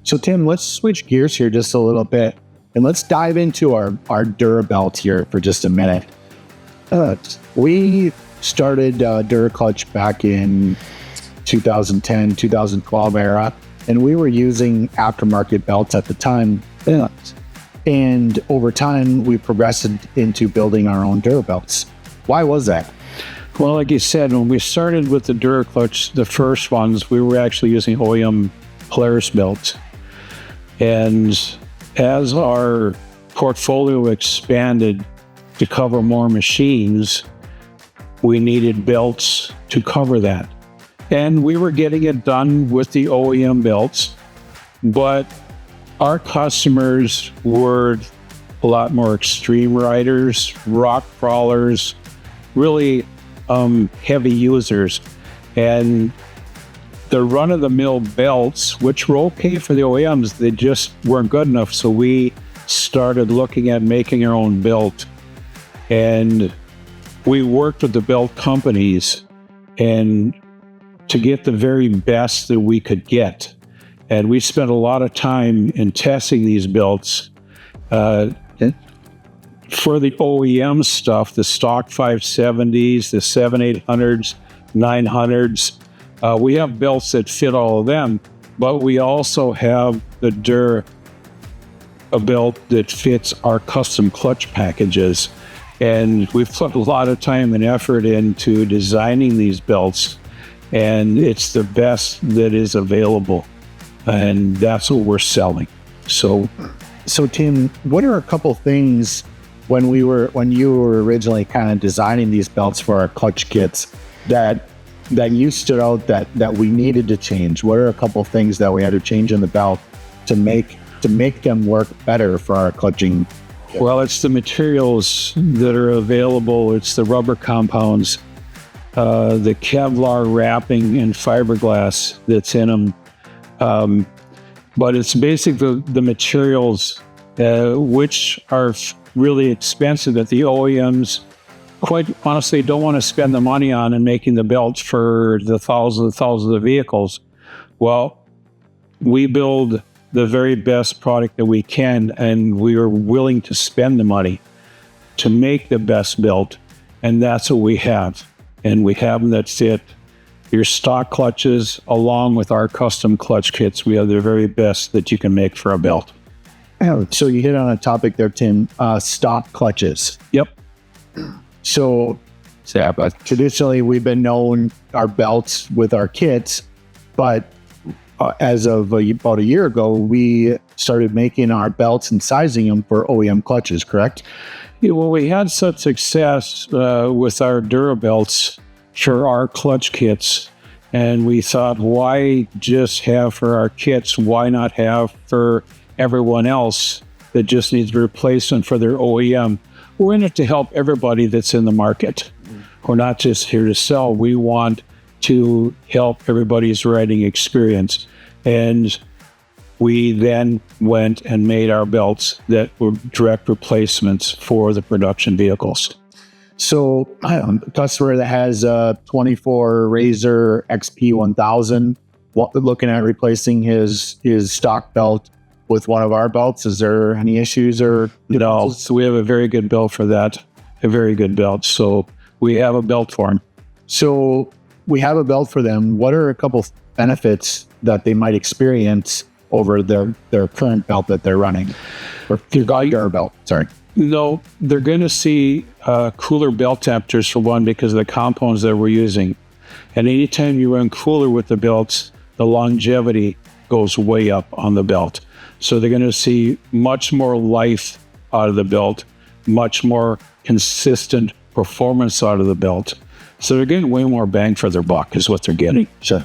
So Tim, let's switch gears here just a little bit, and let's dive into our DURABELT here for just a minute. We started DURACLUTCH back in 2010, 2012 era, and we were using aftermarket belts at the time. And over time, we progressed into building our own DURABELTs. Why was that? Well, like you said, when we started with the DURACLUTCH, the first ones, we were actually using OEM Polaris belts. And as our portfolio expanded to cover more machines, we needed belts to cover that. And we were getting it done with the OEM belts, but our customers were a lot more extreme riders, rock crawlers, really heavy users. And the run-of-the-mill belts, which were okay for the OEMs, they just weren't good enough. So we started looking at making our own belt. And we worked with the belt companies and to get the very best that we could get. And we spent a lot of time in testing these belts. For the OEM stuff, the stock 570s, the 7800s, 900s, we have belts that fit all of them, but we also have the DURABELT that fits our custom clutch packages. And we've put a lot of time and effort into designing these belts, and it's the best that is available. And that's what we're selling. So Tim, what are a couple things when you were originally kind of designing these belts for our clutch kits that you stood out that we needed to change? What are a couple things that we had to change in the belt to make them work better for our clutching kit? Well, it's the materials that are available. It's the rubber compounds, the Kevlar wrapping and fiberglass that's in them. But it's basically the materials which are really expensive that the OEMs, quite honestly, don't want to spend the money on and making the belts for the thousands of vehicles. Well, we build the very best product that we can, and we are willing to spend the money to make the best belt, and that's what we have. And we have them that fit your stock clutches along with our custom clutch kits. We have the very best that you can make for a belt. So you hit on a topic there, Tim, stock clutches. Yep. So traditionally we've been known our belts with our kits, but as of about a year ago, we started making our belts and sizing them for OEM clutches, correct? Yeah, well, we had such success with our DURABELTs for our clutch kits, and we thought, why just have for our kits? Why not have for everyone else that just needs a replacement for their OEM? We're in it to help everybody that's in the market. We're not just here to sell. We want to help everybody's riding experience. And we then went and made our belts that were direct replacements for the production vehicles. So a customer that has a 24 Razor XP 1000, looking at replacing his stock belt with one of our belts, is there any issues or? No, so we have a very good belt for that, a very good belt. So we have a belt for them. So we have a belt for them. What are a couple benefits that they might experience over their current belt that they're running? Or your belt, sorry. No, they're going to see cooler belt temperatures for one because of the compounds that we're using. And anytime you run cooler with the belts, the longevity goes way up on the belt. So they're going to see much more life out of the belt, much more consistent performance out of the belt. So they're getting way more bang for their buck is what they're getting. Sure.